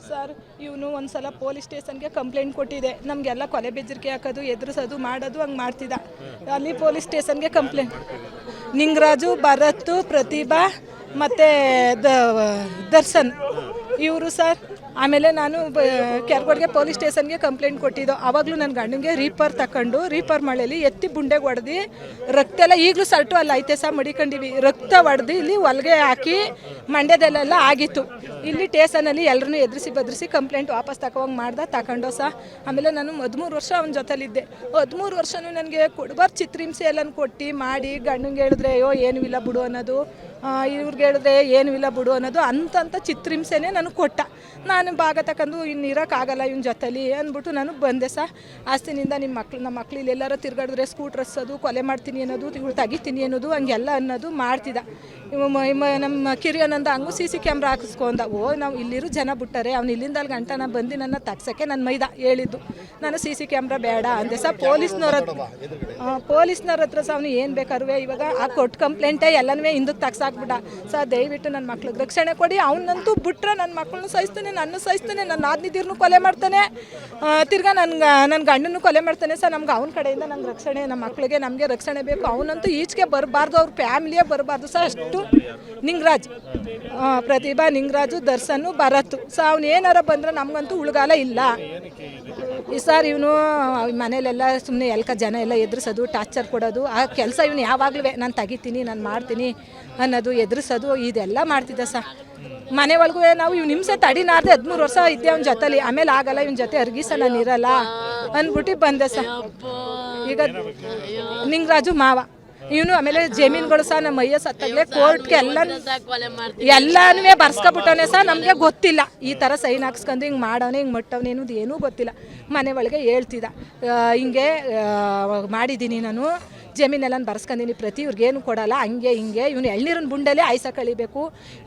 Sir ಇವನು ಒಂದ್ಸಲ police ಸ್ಟೇಷನ್ಗೆ ಕಂಪ್ಲೇಂಟ್ ಕೊಟ್ಟಿದೆ, ನಮಗೆಲ್ಲ ಕೊಲೆ ಬೆದರಿಕೆ ಹಾಕೋದು ಎದುರಿಸೋದು ಮಾಡೋದು ಹಂಗೆ ಮಾಡ್ತಿದ್ದ. ಅಲ್ಲಿ ಪೊಲೀಸ್ ಸ್ಟೇಷನ್ಗೆ ಕಂಪ್ಲೇಂಟ್ ನಿಂಗರಾಜು, ಭರತ್, ಪ್ರತಿಭಾ ಮತ್ತು ದರ್ಶನ್ ಇವರು ಸರ್. ಆಮೇಲೆ ನಾನು ಕೆರಗೋಡಿಗೆ ಪೊಲೀಸ್ ಸ್ಟೇಷನ್ಗೆ ಕಂಪ್ಲೇಂಟ್ ಕೊಟ್ಟಿದ್ದು. ಆವಾಗಲೂ ನನ್ನ ಗಂಡನಿಗೆ ರೀಪರ್ ಮಳೆಯಲ್ಲಿ ಎತ್ತಿ ಬುಂಡೆಗೆ ಹೊಡೆದು ರಕ್ತ ಎಲ್ಲ ಈಗಲೂ ಸರ್ಟು ಅಲ್ಲಿ ಐತೆ ಸಹ ಮಡಿಕೊಂಡಿವಿ. ರಕ್ತ ಹೊಡೆದು ಇಲ್ಲಿ ಹೊಲಿಗೆ ಹಾಕಿ ಮಂಡ್ಯದಲ್ಲೆಲ್ಲ ಆಗಿತ್ತು. ಇಲ್ಲಿ ಸ್ಟೇಷನಲ್ಲಿ ಎಲ್ಲರೂ ಎದುರಿಸಿ ಬದ್ರಿಸಿ ಕಂಪ್ಲೇಂಟ್ ವಾಪಸ್ ತಗೊಂಡು ಸಹ. ಆಮೇಲೆ ನಾನು 13 ವರ್ಷ ಅವನ ಜೊತೆಲಿದ್ದೆ. 13 ವರ್ಷವೂ ನನಗೆ ಕೊಡಬಾರ್ದು ಚಿತ್ರಹಿಂಸೆ ಎಲ್ಲ ಕೊಟ್ಟು ಮಾಡಿ ಗಂಡನಿಗೆ ಹೇಳಿದ್ರೆ ಅಯ್ಯೋ ಏನೂ ಇಲ್ಲ ಬಿಡು ಅನ್ನೋದು, ಇವ್ರಿಗೆ ಹೇಳಿದ್ರೆ ಏನೂ ಇಲ್ಲ ಬಿಡು ಅನ್ನೋದು ಅಂತ ಚಿತ್ರಹಿಂಸೆನೇ ನನಗೆ ಕೊಟ್ಟ. ನಾನು ಭಾಗ ತಗೊಂಡು ಇನ್ನು ಇರೋಕ್ಕಾಗಲ್ಲ ಇವನ ಜೊತೆಲಿ ಅಂದ್ಬಿಟ್ಟು ನಾನು ಬಂದೆ ಸರ್. ಆಸ್ತಿನಿಂದ ನಮ್ಮ ಮಕ್ಳು ಇಲ್ಲಿ ಎಲ್ಲರೂ ತಿರ್ಗಾಡಿದ್ರೆ ಸ್ಕೂಟ್ರ್ ಹಚ್ಚೋದು, ಕೊಲೆ ಮಾಡ್ತೀನಿ ಅನ್ನೋದು, ಇವ್ಳು ತೆಗಿತೀನಿ ಅನ್ನೋದು, ಹಂಗೆಲ್ಲ ಅನ್ನೋದು ಮಾಡ್ತಿದ್ದ. ನಮ್ಮ ಕಿರಿಯನಂದ ಹಂಗೂ CC ಕ್ಯಾಮ್ರಾ ಹಾಕಿಸ್ಕೊಂಡ. ನಾವು ಇಲ್ಲಿರೋ ಜನ ಬಿಟ್ಟಾರೆ, ಅವ್ನು ಇಲ್ಲಿಂದ ಅಲ್ಲಿ ಗಂಟ ನಾನು ಬಂದು ನನ್ನ ತಗ್ಸೋಕ್ಕೆ ನನ್ನ ಮೈದ ಹೇಳಿದ್ದು. ನಾನು CC ಕ್ಯಾಮ್ರಾ ಬೇಡ ಅಂದೆ ಸರ್. ಪೊಲೀಸ್ನವ್ರ ಹತ್ರ ಸಹ ಅವನು ಏನು ಬೇಕಾದ್ರೂ ಇವಾಗ ಆ ಕೊಟ್ಟು ಕಂಪ್ಲೇಂಟೇ ಎಲ್ಲನೂ ಹಿಂದಕ್ಕೆ ತಗ್ಸಾಕ್ಬಿಟ್ಟ. ಸರ್ ದಯವಿಟ್ಟು ನನ್ನ ಮಕ್ಳಿಗೆ ರಕ್ಷಣೆ ಕೊಡಿ. ಅವನಂತೂ ಬಿಟ್ರೆ ನನ್ನ ಮಕ್ಕಳನ್ನು ಸಹಿಸ್ತಾನೆ, ನನ್ನ ಸಹಿಸ್ತಾನೆ, ನನ್ನ ಆದ್ನಿದಿರ್ನು ಕೊಲೆ ಮಾಡ್ತಾನೆ, ತಿರ್ಗಾ ನನ್ನ ಗಂಡನ್ನು ಕೊಲೆ ಮಾಡ್ತಾನೆ ಸರ್. ನಮ್ಗೆ ಅವನ ಕಡೆಯಿಂದ ನಂಗೆ ರಕ್ಷಣೆ, ನಮ್ಮ ಮಕ್ಳಿಗೆ ನಮಗೆ ರಕ್ಷಣೆ ಬೇಕು. ಅವನಂತೂ ಈಚೆಗೆ ಬರಬಾರ್ದು, ಅವ್ರ ಫ್ಯಾಮಿಲಿಯೇ ಬರಬಾರ್ದು ಸರ್. ಅಷ್ಟು ನಿಂಗರಾಜ್, ಪ್ರತಿಭಾ, ನಿಂಗರಾಜು, ದರ್ಶನ್, ಭರತ್ ಸರ್. ಅವ್ನು ಏನಾರ ಬಂದರೆ ನಮಗಂತೂ ಉಳ್ಗಾಲ ಇಲ್ಲ ಈ ಸರ್. ಇವನು ಮನೇಲೆಲ್ಲ ಸುಮ್ಮನೆ ಜನ ಎಲ್ಲ ಎದುರಿಸೋದು, ಟಾರ್ಚರ್ ಕೊಡೋದು, ಆ ಕೆಲಸ ಇವನು ಯಾವಾಗಲೂ ನಾನು ತೆಗಿತೀನಿ, ನಾನು ಮಾಡ್ತೀನಿ ಅನ್ನೋದು, ಎದುರಿಸೋದು ಇದೆಲ್ಲ ಮಾಡ್ತಿದ್ದ ಸರ್. ಮನೆ ಒಳಗೂ ನಾವು ಇವ್ನು ಹಿಂಸೆ ತಡಿನಾರ್ದೆ 13 ವರ್ಷ ಇದ್ದೆ ಅವ್ನ ಜೊತೆಲಿ. ಆಮೇಲೆ ಆಗಲ್ಲ ಇವನ ಜೊತೆ ಅರ್ಗಿಸ ನಾನು ಇರಲ್ಲ ಅಂದ್ಬಿಟ್ಟು ಬಂದೆ ಸರ್. ಈಗ ನಿಂಗರಾಜು ಮಾವ ಇವನು. ಆಮೇಲೆ ಜಮೀನುಗಳು ಸಹ ನಮ್ಮ ಅಯ್ಯ ಸತ್ತಾಗಲೇ ಕೋರ್ಟ್ಗೆ ಎಲ್ಲನೂ ಬರ್ಸ್ಕೊಬಿಟ್ಟವನೇ ಸಹ. ನಮಗೆ ಗೊತ್ತಿಲ್ಲ ಈ ಥರ ಸೈನ್ ಹಾಕ್ಸ್ಕೊಂಡು ಹಿಂಗೆ ಮಾಡೋನೆ, ಹಿಂಗೆ ಮಟ್ಟವನೇ ಅನ್ನೋದು ಏನೂ ಗೊತ್ತಿಲ್ಲ. ಮನೆ ಒಳಗೆ ಹೇಳ್ತಿದ್ದ, ಹಿಂಗೆ ಮಾಡಿದ್ದೀನಿ ನಾನು, ಜಮೀನೆಲ್ಲ ಬರ್ಸ್ಕೊಂಡಿನಿ, ಪ್ರತಿ ಇವ್ರಿಗೇನು ಕೊಡಲ್ಲ, ಹಂಗೆ ಹಿಂಗೆ. ಇವನು ಎಳ್ನೀರಿನ ಬುಂಡಲ್ಲೇ ಆಯ್ಸ ಕಳಿಬೇಕು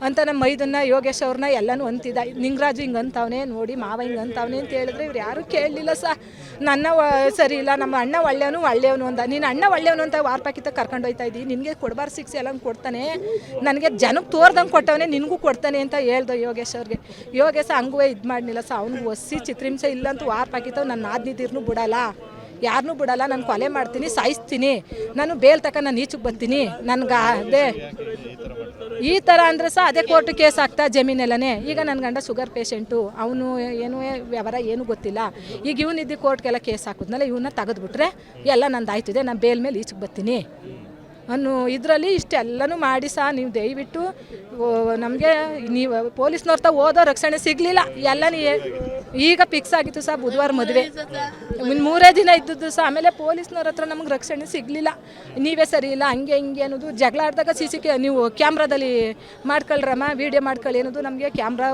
ಅಂತ ನಮ್ಮ ಮೈದನ್ನ ಯೋಗೇಶ್ ಅವ್ರನ್ನ ಎಲ್ಲನೂ ಅಂತಿದ್ದ. ನಿಂಗರಾಜು ಹಿಂಗೆ ಅಂತವನೇ ನೋಡಿ, ಮಾವ ಹಿಂಗೆ ಅಂತವನೇ ಅಂತ ಹೇಳಿದ್ರೆ ಇವ್ರು ಯಾರೂ ಕೇಳಲಿಲ್ಲ ಸರ್. ನನ್ನ ಸರಿ ಇಲ್ಲ, ನಮ್ಮ ಅಣ್ಣ ಒಳ್ಳೆಯವನು ಅಂದ. ನೀನು ಅಣ್ಣ ಒಳ್ಳೆಯವನು ಅಂತ ವಾರಪಾಕಿತ ಕರ್ಕೊಂಡು ಹೋಗ್ತಾ ಇದ್ದೀವಿ, ನಿನಗೆ ಕೊಡಬಾರ್ದು ಶಿಕ್ಷೆ ಎಲ್ಲ ಕೊಡ್ತಾನೆ, ನನಗೆ ಜನಕ್ಕೆ ತೋರ್ದಂಗೆ ಕೊಟ್ಟವನೇ, ನಿನಗೂ ಕೊಡ್ತಾನೆ ಅಂತ ಹೇಳ್ದೆ ಯೋಗೇಶ್ ಅವ್ರಿಗೆ. ಯೋಗೇಶ ಹಂಗೂ ಇದು ಮಾಡಲಿಲ್ಲ ಸರ್. ಅವ್ನಿಗೆ ಒಸಿ ಚಿತ್ರಹಿಂಸೆ ಇಲ್ಲಂತೂ ವಾರಪಾಕಿತ ನನ್ನ ಆದ್ನಿದಿರ್ನು ಬಿಡಲ್ಲ, ಯಾರನ್ನೂ ಬಿಡಲ್ಲ, ನಾನು ಕೊಲೆ ಮಾಡ್ತೀನಿ, ಸಾಯಿಸ್ತೀನಿ, ನಾನು ಬೇಲ್ ತಕ ನಾನು ಈಚೆಗೆ ಬರ್ತೀನಿ, ನನಗೆ ಅದೇ ಈ ಥರ ಅಂದರೆ ಸಹ ಅದೇ ಕೋರ್ಟ್ ಕೇಸ್ ಆಗ್ತಾ ಜಮೀನೆಲ್ಲನೇ. ಈಗ ನನ್ನ ಗಂಡ ಶುಗರ್ ಪೇಷೆಂಟು, ಅವನು ಏನೂ ವ್ಯವಹಾರ ಏನೂ ಗೊತ್ತಿಲ್ಲ. ಈಗ ಇವನಿದ್ದು ಕೋರ್ಟ್ಗೆಲ್ಲ ಕೇಸ್ ಹಾಕಿದ್ಮೇಲೆ ಇವನ್ನ ತೆಗೆದುಬಿಟ್ರೆ ಎಲ್ಲ ನಂದು ಆಯ್ತಿದೆ, ನಾನು ಬೇಲ್ ಮೇಲೆ ಈಚೆಗೆ ಬರ್ತೀನಿ ಅನ್ನೋ ಇದರಲ್ಲಿ ಇಷ್ಟೆಲ್ಲನೂ ಮಾಡಿ ಸಹ. ನೀವು ದಯವಿಟ್ಟು ನಮಗೆ ನೀವು ಪೊಲೀಸ್ನವ್ರ ಓದೋ ರಕ್ಷಣೆ ಸಿಗಲಿಲ್ಲ. ಎಲ್ಲ ಈಗ ಫಿಕ್ಸ್ ಆಗಿತ್ತು ಸಹ ಬುಧವಾರ ಮದುವೆ, 3 ದಿನ ಇದ್ದದ್ದು ಸಹ. ಆಮೇಲೆ ಪೊಲೀಸ್ನವ್ರ ಹತ್ರ ನಮ್ಗೆ ರಕ್ಷಣೆ ಸಿಗಲಿಲ್ಲ. ನೀವೇ ಸರಿ ಇಲ್ಲ, ಹಂಗೆ ಹಿಂಗೆ ಅನ್ನೋದು. ಜಗಳ ಆಡಿದಾಗ ನೀವು ಕ್ಯಾಮ್ರಾದಲ್ಲಿ ಮಾಡ್ಕೊಳ್ರಮ್ಮ, ವೀಡಿಯೋ ಮಾಡ್ಕೊಳ್ಳಿ ಅನ್ನೋದು. ನಮಗೆ ಕ್ಯಾಮ್ರಾ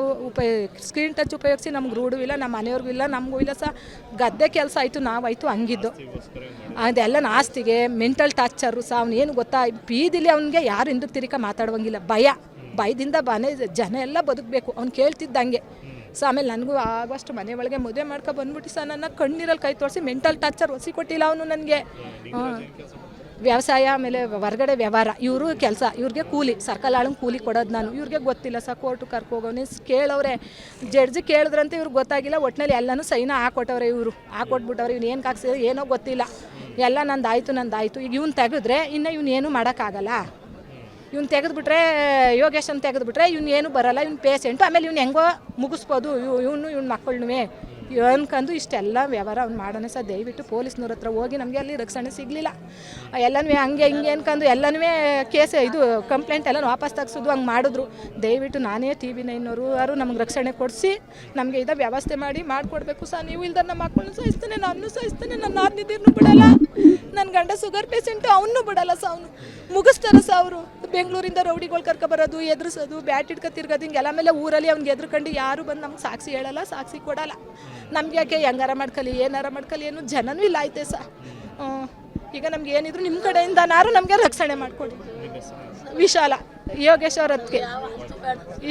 ಸ್ಕ್ರೀನ್ ಟಚ್ ಉಪಯೋಗಿಸಿ ನಮ್ಗೆ ರೂಢೂ ಇಲ್ಲ, ನಮ್ಮ ಮನೆಯವ್ರಿಗೂ ಇಲ್ಲ, ನಮಗೂ ಇಲ್ಲ ಸಹ. ಗದ್ದೆ ಕೆಲಸ ಆಯಿತು, ನಾವಾಯಿತು, ಹಂಗಿದ್ದು ಅದೆಲ್ಲ ಆಸ್ತಿಗೆ ಮೆಂಟಲ್ ಟಾರ್ಚರು ಸಹ. ಅವ್ನು ಏನು ಗೊತ್ತಾ, ಬೀದಿಲಿ ಅವ್ನಿಗೆ ಯಾರು ಹಿಂದಕ್ಕೆ ತಿರುಗ ಮಾತಾಡುವಂಗಿಲ್ಲ, ಭಯದಿಂದ ಜನ ಎಲ್ಲ ಬದುಕಬೇಕು ಅವ್ನು ಕೇಳ್ತಿದ್ದಂಗೆ. ಸೊ ಆಮೇಲೆ ನನಗೂ ಆಗೋಷ್ಟು ಮನೆ ಒಳಗೆ ಮದುವೆ ಮಾಡ್ಕೊ ಬಂದ್ಬಿಟ್ಟು ಸಹ ನನ್ನ ಕಣ್ಣೀರಲ್ಲಿ ಕೈ ತೋರಿಸಿ ಮೆಂಟಲ್ ಟಾರ್ಚರ್ ಒಸಿ ಕೊಟ್ಟಿಲ್ಲ ಅವನು ನನಗೆ. ವ್ಯವಸಾಯ ಆಮೇಲೆ ಹೊರಗಡೆ ವ್ಯವಹಾರ, ಇವರು ಕೆಲಸ, ಇವ್ರಿಗೆ ಕೂಲಿ, ಸರ್ಕಲ್ ಆಳಂಗೆ ಕೂಲಿ ಕೊಡೋದು ನಾನು. ಇವ್ರಿಗೆ ಗೊತ್ತಿಲ್ಲ ಸರ್. ಕೋರ್ಟು ಕರ್ಕೋಗೋನೆ ಕೇಳವ್ರೆ, ಜಡ್ಜ್ ಕೇಳಿದ್ರಂತೆ ಇವ್ರಿಗೆ ಗೊತ್ತಾಗಿಲ್ಲ. ಒಟ್ಟಿನಲ್ಲಿ ಎಲ್ಲನೂ ಸೈನ ಹಾಕೊಟ್ಟವ್ರೆ, ಇವರು ಹಾಕೊಟ್ಬಿಟ್ಟವ್ರೆ. ಇವ್ನು ಏನು ಹಾಕ್ಸಿದ್ರೆ ಏನೋ ಗೊತ್ತಿಲ್ಲ, ಎಲ್ಲ ನಂದಾಯಿತು. ಈಗ ಇವ್ನು ತೆಗೆದ್ರೆ ಇನ್ನು ಇವ್ನು ಏನೂ ಮಾಡೋಕ್ಕಾಗಲ್ಲ. ಇವ್ನು ತೆಗೆದುಬಿಟ್ರೆ, ಯೋಗೇಶನ್ ತೆಗೆದುಬಿಟ್ರೆ ಇವ್ನು ಏನೂ ಬರೋಲ್ಲ, ಇವ್ನು ಪೇಷೆಂಟು. ಆಮೇಲೆ ಇವ್ನು ಹೆಂಗೋ ಮುಗಿಸ್ಬೋದು ಇವ್ನ ಮಕ್ಕಳನ್ನೂ ಅನ್ಕೊಂಡು ಇಷ್ಟೆಲ್ಲ ವ್ಯವಹಾರ ಅವ್ನು ಮಾಡೋಣ ಸರ್. ದಯವಿಟ್ಟು ಪೊಲೀಸ್ನವ್ರ ಹತ್ರ ಹೋಗಿ ನಮಗೆ ಅಲ್ಲಿ ರಕ್ಷಣೆ ಸಿಗಲಿಲ್ಲ. ಎಲ್ಲನೂ ಹಂಗೆ ಹಿಂಗೆ ಅನ್ಕೊಂಡು ಎಲ್ಲನೂ ಕೇಸ್ ಇದು ಕಂಪ್ಲೇಂಟ್ ಎಲ್ಲ ವಾಪಸ್ ತೆಗ್ಸೋದು ಹಂಗೆ ಮಾಡಿದ್ರು. ದಯವಿಟ್ಟು ನಾನೇ TV9 ಅವರು ನಮಗೆ ರಕ್ಷಣೆ ಕೊಡಿಸಿ ನಮಗೆ ಇದು ವ್ಯವಸ್ಥೆ ಮಾಡಿಕೊಡ್ಬೇಕು ಸರ್. ನೀವು ಇಲ್ದ ನಮ್ಮ ಮಕ್ಕಳನ್ನು ಸಹಿಸ್ತಾನೆ, ನನ್ನೂ ಸಹಿಸ್ತಾನೆ, ನನ್ನ ಆದ್ನಿದಿರ್ನು ಬಿಡಲ್ಲ, ನನ್ನ ಗಂಡ ಶುಗರ್ ಪೇಷೆಂಟು, ಅವನ್ನೂ ಬಿಡಲ್ಲ ಸರ್. ಅವನು ಮುಗಿಸ್ತಾರೆ ಸರ್. ಅವರು ಬೆಂಗಳೂರಿಂದ ರೌಡಿಗಳು ಕರ್ಕೊಬರೋದು, ಎದುರಿಸೋದು, ಬ್ಯಾಟ್ ಇಟ್ಕೊ ತಿರ್ಗೋದು, ಹಿಂಗೆಲ್ಲ. ಮೇಲೆ ಊರಲ್ಲಿ ಅವ್ನಿಗೆ ಎದ್ರುಕೊಂಡು ಯಾರು ಬಂದು ನಮ್ಗೆ ಸಾಕ್ಷಿ ಹೇಳಲ್ಲ, ಸಾಕ್ಷಿ ಕೊಡಲ್ಲ. ನಮ್ಗೆ ಯಾಕೆ ಹೆಂಗಾರ ಮಾಡ್ಕೊಳ್ಳಿ, ಏನಾರ ಮಾಡ್ಕೊಳ್ಳಿ ಏನು ಜನನೂ ಇಲ್ಲ ಐತೆ ಸರ್. ಈಗ ನಮ್ಗೆ ಏನಿದ್ರು ನಿಮ್ಮ ಕಡೆಯಿಂದನಾರು ನಮಗೆ ರಕ್ಷಣೆ ಮಾಡಿಕೊಡಿ. ವಿಶಾಲ, ಯೋಗೇಶ್ ಅವ್ರ ಹತ್ತಿಗೆ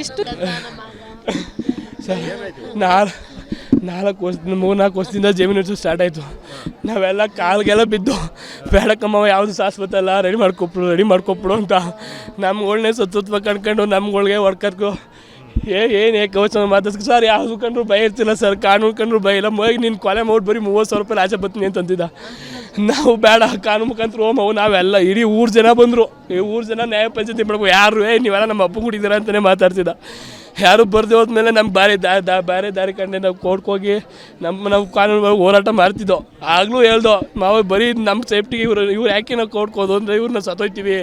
ಇಷ್ಟು. ಮೂರ್ನಾಲ್ಕು ವರ್ಷದಿಂದ ಜಮೀನು ಹಿಡಿಸು ಸ್ಟಾರ್ಟ್ ಆಯಿತು. ನಾವೆಲ್ಲ ಕಾಲಿಗೆಲ್ಲ ಬಿದ್ದು, ಬೇಡಕ್ಕಮ್ಮ ಯಾವುದು ಶಾಶ್ವತ ರೆಡಿ ಮಾಡ್ಕೊಬಿಡು ಅಂತ ನಮ್ಗಳನ್ನೇ ಸತ್ವ ಕಣ್ಕೊಂಡು ನಮ್ಗಳಿಗೆ ಹೊಡ್ಕತ್ಕೊ ಏನು ಕವಚ ಮಾತಾಡ್ಸ್ಕ ಸರ್ ಯಾವುದು ಕಂಡ್ರು ಭಯ ಇರ್ತಿಲ್ಲ ಸರ್, ಕಾನೂನು ಕಂಡ್ರು ಭಯ ಇಲ್ಲ. ನೀನು ಕೊಲೆ ಮಾಡಿ ಬರೀ 30,000 ರೂಪಾಯಿ ಆಚೆ ಬರ್ತೀನಿ ಅಂತಂತಿದ್ದ. ನಾವು ಬೇಡ ಕಾನೂನು ಮುಖಾಂತರ ಹೋಮವು ನಾವೆಲ್ಲ ಇಡೀ ಊರು ಜನ ಬಂದರು, ಈ ಊರು ಜನ ನ್ಯಾಯ ಪಂಚಾಯತಿ ಮಾಡ್ಬೇಕು, ಯಾರು ನೀವೆಲ್ಲ ನಮ್ಮ ಅಪ್ಪ ಕುಡಿದ್ದೀರ ಅಂತಲೇ ಮಾತಾಡ್ತಿದ್ದ. ಯಾರು ಬರ್ದೆ ಹೋದ್ಮೇಲೆ ನಮ್ಮ ಬೇರೆ ದಾರಿ ಕಂಡೆ ನಾವು ಕೋರ್ಟ್ಗೆ ಹೋಗಿ ನಾವು ಕಾನೂನು ಹೋರಾಟ ಮಾಡ್ತಿದ್ದೋ. ಆಗಲೂ ಹೇಳ್ದೋ ನಾವು ಬರೀ ನಮ್ಮ ಸೇಫ್ಟಿಗೆ ಇವ್ರು ಯಾಕೆ ನಾವು ಕೋರ್ಟ್ಗೆ ಹೋದು ಅಂದರೆ ಇವ್ರನ್ನ ಸತ್ತೋಯ್ತೀವಿ,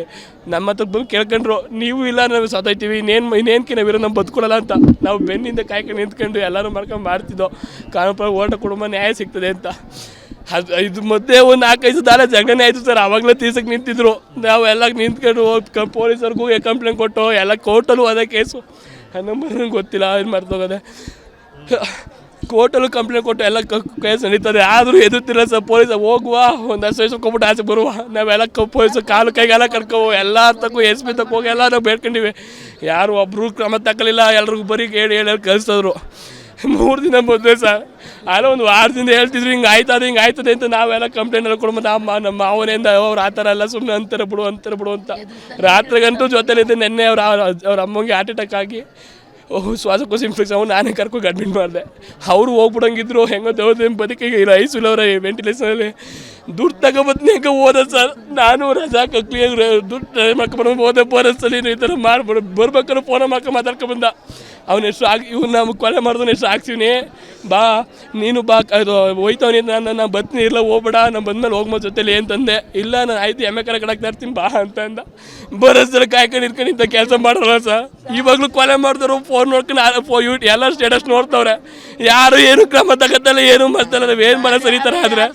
ನಮ್ಮ ಹತ್ರ ಬಂದು ಕೇಳ್ಕೊಂಡ್ರು ನೀವು ಇಲ್ಲ ನಾವು ಸತ್ತೋಯ್ತೀವಿ, ಇನ್ನೇನಕ್ಕೆ ನಾವಿರೋ ನಮ್ಮ ಬದುಕೊಡಲ್ಲ ಅಂತ. ನಾವು ಬೆನ್ನಿಂದ ಕಾಯ್ಕೊಂಡು ನಿಂತ್ಕೊಂಡು ಎಲ್ಲರೂ ಮಾಡ್ತಿದ್ದೋ ಕಾನೂನು ಹೋರಾಟ ಕುಟುಂಬ ನ್ಯಾಯ ಸಿಗ್ತದೆ ಅಂತ. ಇದು ಮಧ್ಯೆ ಒಂದು 4-5 ದಾರ ಜಗಳನೇ ಆಯಿತು ಸರ್. ಆವಾಗಲೇ ತೀರ್ಸಕ್ಕೆ ನಿಂತಿದ್ರು, ನಾವೆಲ್ಲ ನಿಂತ್ಕೊಂಡು ಪೊಲೀಸರಿಗೂ ಕಂಪ್ಲೇಂಟ್ ಕೊಟ್ಟು ಎಲ್ಲ ಕೋರ್ಟಲ್ಲೂ ಅದೇ ಕೇಸು ನಂಬರ್ ಗೊತ್ತಿಲ್ಲ ಏನು ಮಾಡ್ತೋಗದೆ. ಕೋರ್ಟಲ್ಲೂ ಕಂಪ್ಲೇಂಟ್ ಕೊಟ್ಟು ಎಲ್ಲ ಕೇಸ್ ನಡೀತದೆ, ಆದರೂ ಎದುರ್ತಿಲ್ಲ ಸರ್. ಪೊಲೀಸ ಹೋಗುವ ಒಂದು ಕೊಟ್ಬಿಟ್ಟು ಆಚೆ ಬರುವ, ನಾವೆಲ್ಲ ಪೊಲೀಸ ಕಾಲು ಕೈಗೆಲ್ಲ ಕರ್ಕೋವು ಎಲ್ಲ ತಕ್ಕೂ SP ತಕ್ಕ ಹೋಗಿ ಎಲ್ಲ ನಾವು ಬೇಡ್ಕೊಂಡಿವಿ. ಯಾರು ಒಬ್ಬರು ಕ್ರಮ ತಗೊಳ್ಳಿಲ್ಲ, ಎಲ್ರಿಗೂ ಬರೀ ಹೇಳಿ ಕಳಿಸಿದ್ರು. 3 ದಿನ ಮದುವೆ ಸರ್, ಅಲ್ಲ ಒಂದು ವಾರದಿಂದ ಹೇಳ್ತಿದ್ರು ಹಿಂಗೆ ಆಯ್ತದೆ ಅಂತ. ನಾವೆಲ್ಲ ಕಂಪ್ಲೇಂಟ್ ಎಲ್ಲ ಕೊಡ್ಬೋದು ನಮ್ಮ ಮಾವನಿಂದ ಅವ್ರು ಆ ಥರ ಎಲ್ಲ ಸುಮ್ಮನೆ ಅಂತಾರೆ ಬಿಡು ಅಂತ. ರಾತ್ರಿಗಂತೂ ಜೊತೆಲಿದ್ದೆ. ನೆನ್ನೆ ಅವ್ರ ಅಮ್ಮಂಗೆ ಹಾರ್ಟ್ ಅಟ್ಯಾಕ್ ಆಗಿ ಶ್ವಾಸಕೋಶ ಇನ್ಫೆಕ್ಷನ್ ನಾನೇ ಕರ್ಕೊಂಡು ಅಡ್ಮಿಟ್ ಮಾಡಿದೆ. ಅವರು ಹೋಗ್ಬಿಡಂಗಿದ್ರು, ಹೆಂಗೋ ದೇವ್ರ ಬದುಕಿಗೆ ಇಲ್ಲ ಐಸಿಲ್ ಅವರ ವೆಂಟಿಲೇಷನಲ್ಲಿ. ದುಡ್ಡು ತಗೊಬತ್ನಿ ಹೆಂಗೆ ಓದ ಸರ್, ನಾನು ರಜಾ ಕಕ್ಲಿ ದುಡ್ಡು ಟ್ರೈ ಮಾಡ್ಕೊಂಡು ಓದೆ ಬರೋಸಲ್ಲಿ ಈ ಥರ ಮಾಡ್ಬಿಡು ಬರ್ಬೇಕಾದ್ರೆ ಫೋನ್ ಮಾತಾಡ್ಕೊಂಬಂದ. ಅವನೆಷ್ಟು ಇವ್ನು ನಮ್ಗೆ ಕೊಲೆ ಮಾಡಿದವನು ಎಷ್ಟು ಹಾಕ್ಸಿವ್ನಿ, ಬಾ ನೀನು ಬಾ ಅದು ಹೋಯ್ತವನಿ ನಾನು ಬತ್ನಿ ಇಲ್ಲ ಹೋಗ್ಬೇಡ, ನಾನು ಬಂದ್ಮೇಲೆ ಹೋಗ್ಮೋ ಜೊತೆಲಿ ಅಂತಂದೆ. ಇಲ್ಲ ನಾನು ಆಯ್ತು ಎಮ್ಮೆ ಕಡಕ್ತಾ ಇರ್ತೀನಿ ಬಾ ಅಂತಂದ. ಬರೋಸಲ್ಲಿ ಕಾಯ್ಕೊಂಡು ಕೆಲಸ ಮಾಡಲ್ಲ ಸರ್. ಇವಾಗಲೂ ಕೊಲೆ ಮಾಡಿದವರು ಫೋನ್ ನೋಡ್ಕೊಂಡು ಎಲ್ಲ ಸ್ಟೇಟಸ್ ನೋಡ್ತವ್ರೆ, ಯಾರು ಏನು ಕ್ರಮ ತಗೋತಲ್ಲ, ಏನು ಮಾಡ್ತಲ್ಲ. ನಾವೇನು ಮಾಡೋ ಸರ್ ಈ ಥರ ಆದರೆ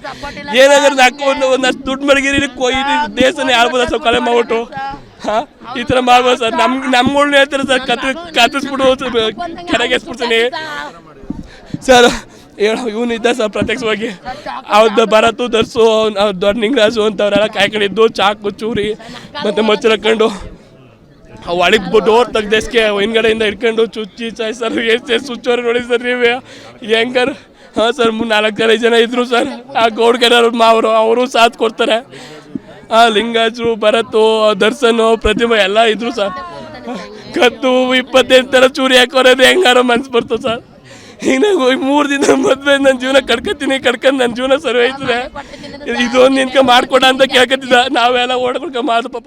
ಏನಾದ್ರೂ ಹಾಕೊಂಡು ಒಂದಷ್ಟು ದುಡ್ಡು ಮಡಗಿರಿ ದೇಶನೇ ಆಳ್ಬೋದ ಸರ್ ಕೊಲೆ ಮಾಡ್ಬಿಟ್ಟು. ಹಾಂ ಈ ಥರ ಮಾಡ್ಬೋದು ಸರ್. ನಮ್ಗಳ್ನ ಹೇಳ್ತಾರೆ ಸರ್, ಕತ್ತಿಸ್ಬಿಡು ಕೆರೆಗೆ ಎಸ್ಬಿಡ್ತೀನಿ ಸರ್. ಇವನು ಇದ್ದ ಸರ್ ಪ್ರತ್ಯಕ್ಷವಾಗಿ ಅವ್ರದ್ದು ಭರತು ದರ್ಸು ದೊಡ್ಡ ನಿಂಗರಾಜು ಅಂತವ್ರೆಲ್ಲ ಕಾಯ್ಕೊಂಡಿದ್ದು ಚಾಕು ಚೂರಿ ಮತ್ತು ಮಚ್ಚಲಕ್ಕೊಂಡು ಒಳಗೆ ಡೋರ್ ತೆಗ್ದೆಸ್ಗೆ ಹಿಂದ್ಗಡೆಯಿಂದ ಹಿಡ್ಕೊಂಡು ಚುಚ್ಚಿ ಚಾಯ್ ಸರ್ ಎಷ್ಟು ಸುಚ್ಚೋರು ನೋಡಿ ಸರ್ ನೀವು ಹೆಂಗಾರ. ಹಾಂ ಸರ್ 4-5 ಜನ ಇದ್ರು ಸರ್. ಆ ಗೌಡ್ಗೆರ ಮಾವರು ಅವರು ಸಾಥ್ ಕೊಡ್ತಾರೆ. ಲಿಂಗಾಜು ಭರತು ದರ್ಶನು ಪ್ರತಿಭೆ ಎಲ್ಲ ಇದ್ರು ಸರ್. ಕತ್ತು 28 ಥರ ಚೂರಿ ಹಾಕೋರೋದು ಹೆಂಗಾರ ಮನ್ಸು ಬರ್ತು ಸರ್. ಈಗ ನಾವು 3 ದಿನ ಮದುವೆ ನನ್ನ ಜೀವನ ಕಡ್ಕೊಂಡು ನನ್ನ ಜೀವನ ಸರಿ ಹೋಯ್ತದೆ. ಇದೊಂದು ನಿನ್ಕ ಮಾಡ್ಕೊಡ ಅಂತ ಕೇಳ್ಕೊತಿದ್ದ. ನಾವೆಲ್ಲ ಓಡ್ಕೊಡ್ಕ ಮಾಡು ಪಾಪ.